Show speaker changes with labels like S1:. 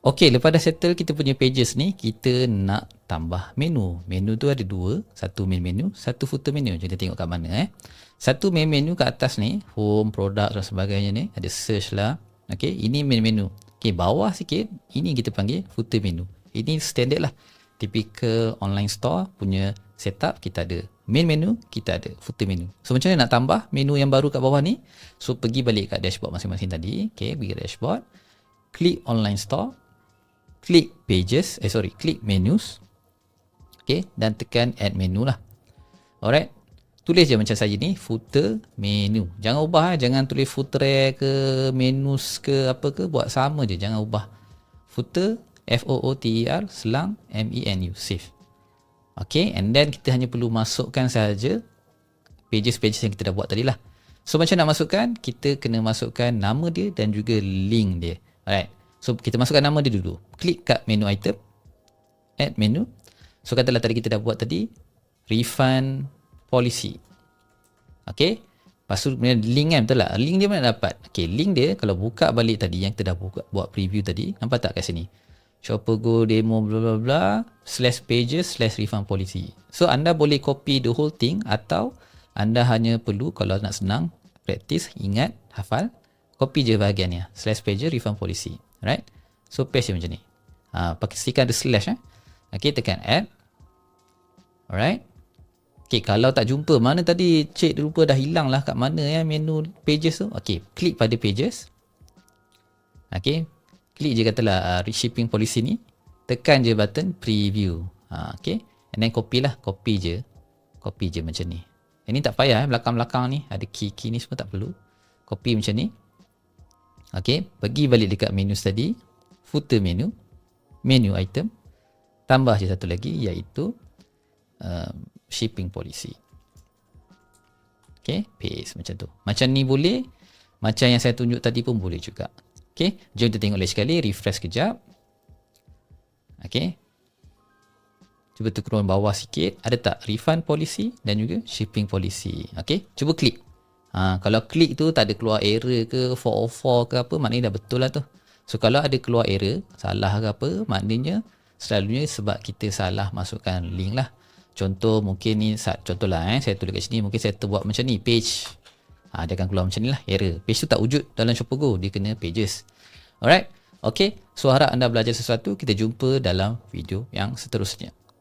S1: Okey, lepas dah settle kita punya pages ni, kita nak tambah menu. Menu tu ada dua, satu main menu, satu footer menu. Jadi tengok kat mana Satu main menu kat atas ni, home, product dan sebagainya ni, ada search lah. Okey, ini main menu. Okey, bawah sikit, ini kita panggil footer menu. Ini standard lah. Typical online store punya setup, kita ada main menu, kita ada footer menu. So macam mana nak tambah menu yang baru kat bawah ni? So pergi balik kat dashboard masing-masing tadi. Okey, pergi ke dashboard. Klik online store. Klik pages, klik menus. Okay, dan tekan add menu lah. Alright. Tulis je macam saya ni, footer menu. Jangan ubah jangan tulis footer ke menus ke apa ke, buat sama je, jangan ubah. Footer FOOTER MENU, save. Okay, and then kita hanya perlu masukkan saja pages-pages yang kita dah buat tadi lah. So macam nak masukkan, kita kena masukkan nama dia dan juga link dia. Alright. So kita masukkan nama dia dulu. Klik kat menu item, add menu. So katalah tadi kita dah buat tadi refund policy. Okay. Lepas tu link kan, betul tak? Link dia mana dapat? Okay, link dia kalau buka balik tadi yang kita dah buat preview tadi, nampak tak kat sini? Shopper Go demo bla bla bla /pages/refund policy. So anda boleh copy the whole thing atau anda hanya perlu kalau nak senang practice, ingat, hafal, copy je bahagiannya /pages refund policy. Right? So paste macam ni. Pastikan ada slash Okay, tekan add. Alright. Okay, kalau tak jumpa mana tadi cik lupa dah hilang lah kat mana menu pages tu. Okay, klik pada pages. Okay, klik je katalah shipping policy ni. Tekan je button preview. Okay, and then copy lah. Copy je macam ni. Ini tak payah belakang-belakang ni ada key ni semua tak perlu. Copy macam ni. Okay, pergi balik dekat menu tadi, footer menu, menu item, tambah je satu lagi iaitu shipping policy. Okay, paste macam tu. Macam ni boleh, macam yang saya tunjuk tadi pun boleh juga. Okay, jom kita tengok lagi sekali, refresh kejap. Okay, cuba turun bawah sikit, ada tak refund policy dan juga shipping policy. Okay, cuba klik. Kalau klik tu tak ada keluar error ke 404 ke apa, maknanya dah betul lah tu. So kalau ada keluar error, salah ke apa, maknanya selalunya sebab kita salah masukkan link lah. Contoh mungkin ni, contoh lah saya tulis kat sini, mungkin saya terbuat macam ni, page. Dia akan keluar macam ni lah, error. Page tu tak wujud dalam Shopper Go, dia kena pages. Alright, okay. So harap anda belajar sesuatu, kita jumpa dalam video yang seterusnya.